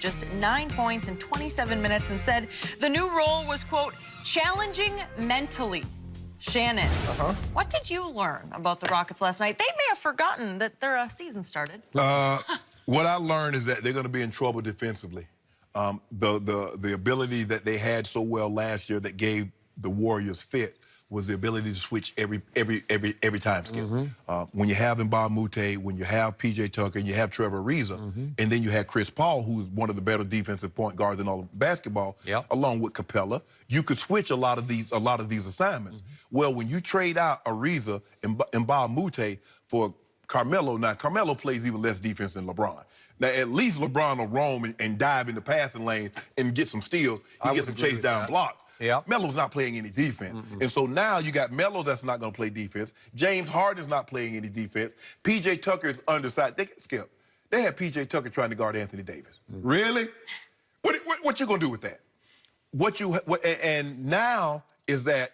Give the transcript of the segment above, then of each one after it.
just 9 points in 27 minutes and said the new role was, quote, challenging mentally. Shannon, what did you learn about the Rockets last night? They may have forgotten that their season started. What I learned is that they're going to be in trouble defensively. The ability that they had so well last year that gave the Warriors fit was the ability to switch every time, Skip. When you have Mbah Moute, when you have P.J. Tucker, and you have Trevor Ariza, and then you have Chris Paul, who's one of the better defensive point guards in all of basketball, along with Capella, you could switch a lot of these assignments. Well, when you trade out Ariza and Mbah Moute for Carmelo, now Carmelo plays even less defense than LeBron. Now, at least LeBron will roam and dive in the passing lane and get some steals. He gets some chase down blocks. Melo's not playing any defense. And so now you got Melo that's not going to play defense. James Harden's not playing any defense. P.J. Tucker is undersized. Skip, they had P.J. Tucker trying to guard Anthony Davis. Really? What you going to do with that? And now is that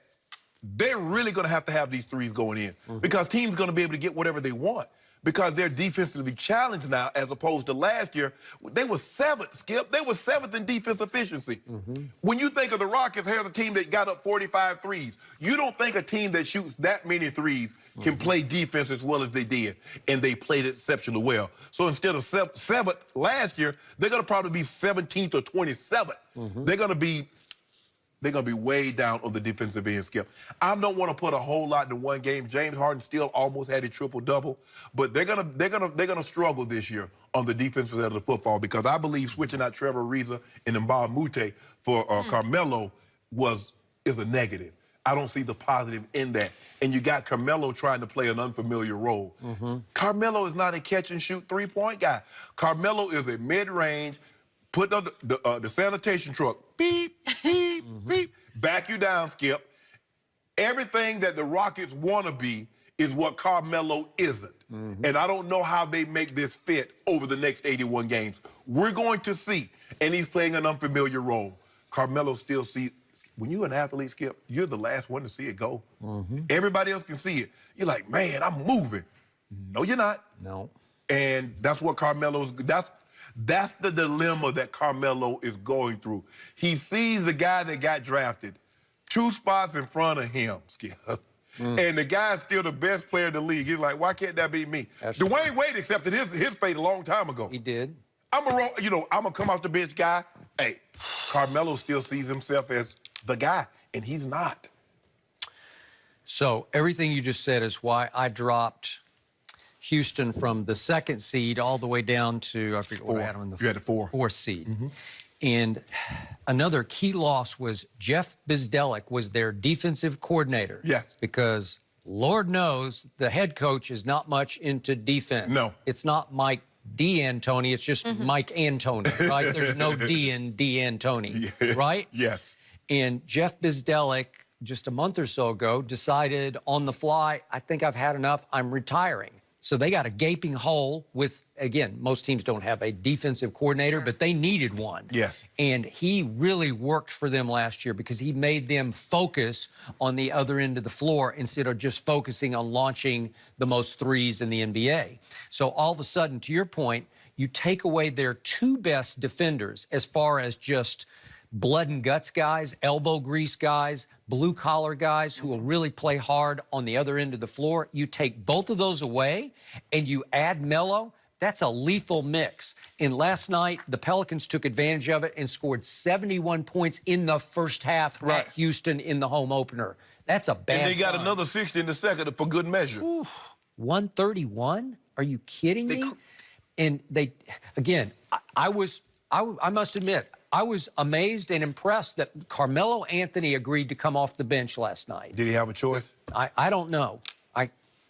they're really going to have these threes going in because teams are going to be able to get whatever they want because they're defensively challenged now as opposed to last year. They were 7th, Skip. They were 7th in defense efficiency. When you think of the Rockets, here's a team that got up 45 threes. You don't think a team that shoots that many threes can play defense as well as they did, and they played it exceptionally well. So instead of 7th last year, they're going to probably be 17th or 27th. They're going to be way down on the defensive end, Skip. I don't want to put a whole lot in one game. James Harden still almost had a triple-double, but they're gonna struggle this year on the defensive side of the football because I believe switching out Trevor Ariza and Mbah Moute for Carmelo is a negative. I don't see the positive in that. And you got Carmelo trying to play an unfamiliar role. Carmelo is not a catch-and-shoot three-point guy. Carmelo is a mid-range, put on the sanitation truck, beep, beep, beep, back you down, Skip. Everything that the Rockets want to be is what Carmelo isn't. And I don't know how they make this fit over the next 81 games. We're going to see. And he's playing an unfamiliar role. Carmelo still sees. When you're an athlete, Skip, you're the last one to see it go. Everybody else can see it. You're like, man, I'm moving. No, you're not. No. And that's what Carmelo's, that's the dilemma that Carmelo is going through. He sees the guy that got drafted 2 spots in front of him, Skip. And the guy's still the best player in the league. He's like, why can't that be me? Dwayne Wade accepted his fate a long time ago. He did. I'm a come off the bench guy. Hey, Carmelo still sees himself as the guy, and he's not. So everything you just said is why I dropped Houston from the 2nd seed all the way down to, I forget what I had them in the 4th seed. And another key loss was Jeff Bzdelik was their defensive coordinator. Yes. Because Lord knows the head coach is not much into defense. No. It's not Mike D'Antoni, it's just Mike Antoni, right? There's no D in D'Antoni, right? Yes. And Jeff Bzdelik, just a month or so ago, decided on the fly, I think I've had enough, I'm retiring. So they got a gaping hole with, again, most teams don't have a defensive coordinator, but they needed one. Yes. And he really worked for them last year because he made them focus on the other end of the floor instead of just focusing on launching the most threes in the NBA. So all of a sudden, to your point, you take away their 2 best defenders as far as just blood and guts guys, elbow grease guys, blue-collar guys who will really play hard on the other end of the floor. You take both of those away and you add Melo, that's a lethal mix. And last night, the Pelicans took advantage of it and scored 71 points in the first half at Houston in the home opener. That's a bad And they got sign. another 60 in the 2nd for good measure. 131? Are you kidding me? And they, again, I must admit, I was amazed and impressed that Carmelo Anthony agreed to come off the bench last night. Did he have a choice? I don't know.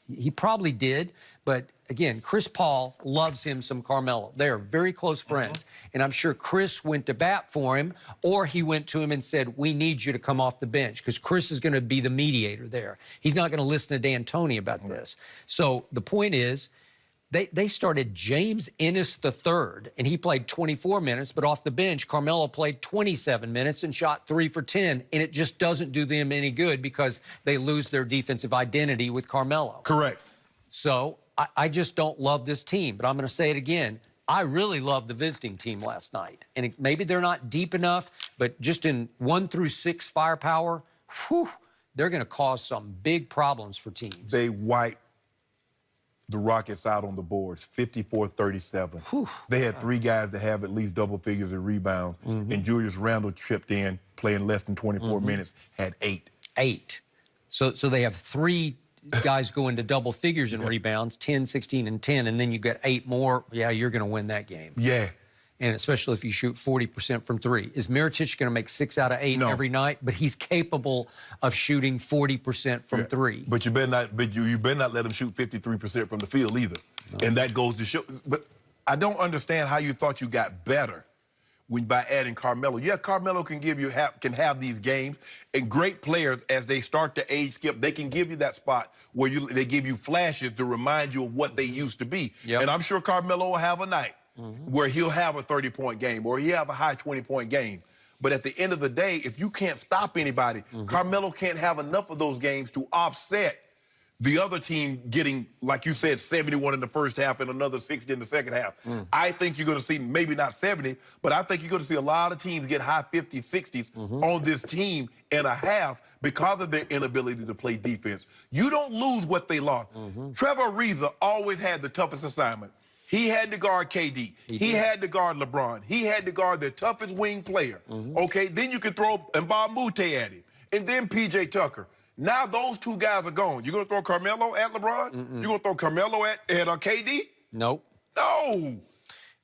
He probably did, but again, Chris Paul loves him some Carmelo. They are very close friends, and I'm sure Chris went to bat for him, or he went to him and said, we need you to come off the bench, because Chris is going to be the mediator there. He's not going to listen to D'Antoni about this. So the point is, They started James Ennis III, and he played 24 minutes, but off the bench, Carmelo played 27 minutes and shot 3 for 10, and it just doesn't do them any good because they lose their defensive identity with Carmelo. Correct. So I just don't love this team, but I'm going to say it again. I really loved the visiting team last night. And maybe they're not deep enough, but just in 1 through 6 firepower, whew, they're going to cause some big problems for teams. They wiped the Rockets out on the boards, 54-37. They had 3 guys that have at least double figures in rebounds, and Julius Randle chipped in, playing less than 24 minutes, had 8. 8. So they have 3 guys go into double figures in rebounds, 10, 16, and 10, and then you get 8 more. Yeah, you're going to win that game. Yeah. And especially if you shoot 40% from 3. Is Mirotic going to make 6 out of 8 every night? But he's capable of shooting 40% from 3. But you better not. But you better not let him shoot 53% from the field either. No. And that goes to show. But I don't understand how you thought you got better by adding Carmelo. Yeah, Carmelo can can have these games, and great players as they start to age, Skip, they can give you that spot where they give you flashes to remind you of what they used to be. Yep. And I'm sure Carmelo will have a night where he'll have a 30-point game or he'll have a high 20-point game. But at the end of the day, if you can't stop anybody, Carmelo can't have enough of those games to offset the other team getting, like you said, 71 in the first half and another 60 in the second half. I think you're going to see maybe not 70, but I think you're going to see a lot of teams get high 50s, 60s on this team in a half because of their inability to play defense. You don't lose what they lost. Trevor Ariza always had the toughest assignment. He had to guard KD. He had to guard LeBron. He had to guard the toughest wing player. Okay, then you could throw Mbah Moute at him. And then P.J. Tucker. Now those 2 guys are gone. You're going to throw Carmelo at LeBron? You're going to throw Carmelo at KD? Nope. No.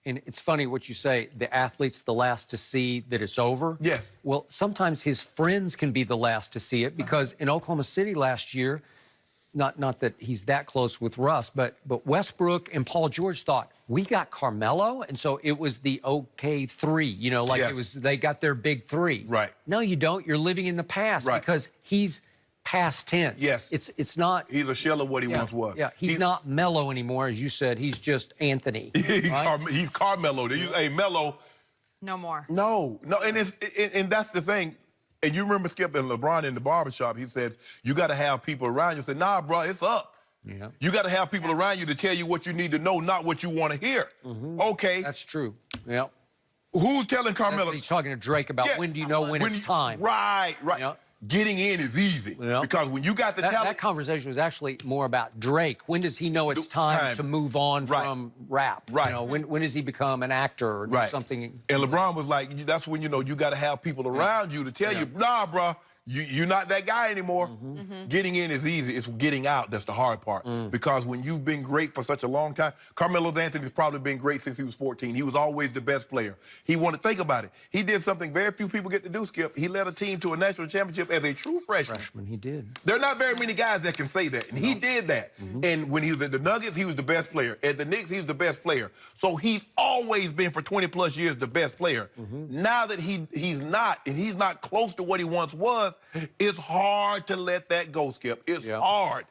And it's funny what you say, the athlete's the last to see that it's over. Yes. Well, sometimes his friends can be the last to see it because in Oklahoma City last year, not that he's that close with Russ, but Westbrook and Paul George thought, we got Carmelo, and so it was the okay 3, you know, like it was, they got their big 3. Right. No, you don't. You're living in the past because he's past tense. Yes. It's not. He's a shell of what he once was. Yeah, he's not Melo anymore, as you said. He's just Anthony. He's Carmelo. Hey, Melo. No more. No, and that's the thing. And you remember Skip and LeBron in the barbershop, he says, you got to have people around you. Say, nah, bro, it's up. Yeah. You got to have people around you to tell you what you need to know, not what you want to hear. Okay. That's true. Yeah. Who's telling Carmelo? He's talking to Drake about when do you know when it's time. Right. Yep. Getting in is easy. Yep. Because when you got the talent. That conversation was actually more about Drake. When does he know it's time to move on from rap? Right. You know, when does he become an actor or do something? And LeBron was like, that's when, you know, you got to have people around you to tell you, nah, bro, you're not that guy anymore. Getting in is easy. It's getting out that's the hard part. Because when you've been great for such a long time, Carmelo Anthony's probably been great since he was 14. He was always the best player. He wanted to think about it. He did something very few people get to do, Skip. He led a team to a national championship as a true freshman. He did. There are not very many guys that can say that. And he did that. And when he was at the Nuggets, he was the best player. At the Knicks, he was the best player. So he's always been, for 20-plus years, the best player. Now that he's not, and he's not close to what he once was, it's hard to let that go, Skip. It's hard.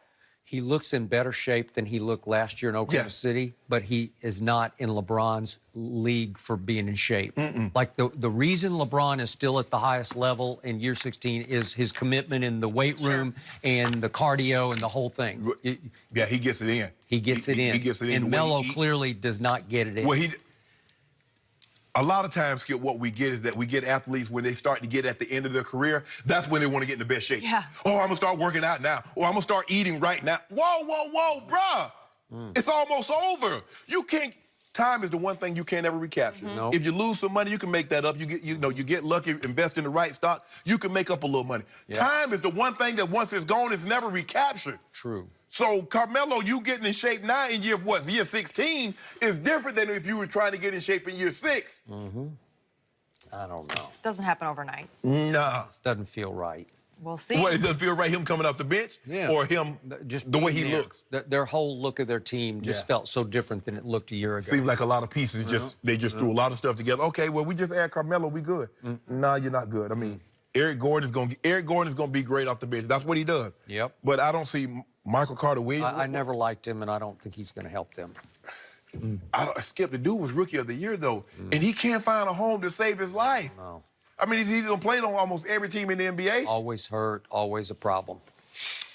He looks in better shape than he looked last year in Oklahoma City, but he is not in LeBron's league for being in shape. Like the reason LeBron is still at the highest level in year 16 is his commitment in the weight room and the cardio and the whole thing. Yeah, he gets it in. He gets it in. He gets it in. And Melo clearly does not get it in. Well, a lot of times, Skip, what we get is that we get athletes when they start to get at the end of their career, that's when they want to get in the best shape. Yeah. Oh, I'm going to start working out now. Or I'm going to start eating right now. Whoa, bruh. It's almost over. You can't. Time is the one thing you can't ever recapture. Nope. If you lose some money, you can make that up. You get lucky, invest in the right stock, you can make up a little money. Time is the one thing that once it's gone, it's never recaptured. True. So, Carmelo, you getting in shape now in year 16 is different than if you were trying to get in shape in year 6. I don't know. Doesn't happen overnight. Nah. This doesn't feel right. We'll see. What, it doesn't feel right, him coming off the bench? Or him, just the way he looks? Their whole look of their team just felt so different than it looked a year ago. Seems like a lot of pieces, they just threw a lot of stuff together. Okay, well, we just add Carmelo, we good. Nah, you're not good. I mean, Eric Gordon is gonna be great off the bench. That's what he does. Yep. But I don't see Michael Carter-Williams. I never liked him, and I don't think he's going to help them. Skip, the dude was Rookie of the Year, though, and he can't find a home to save his life. No. I mean, he's gonna play on almost every team in the NBA. Always hurt, always a problem.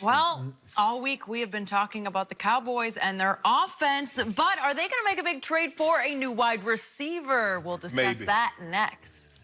Well, all week we have been talking about the Cowboys and their offense, but are they going to make a big trade for a new wide receiver? We'll discuss Maybe. that next.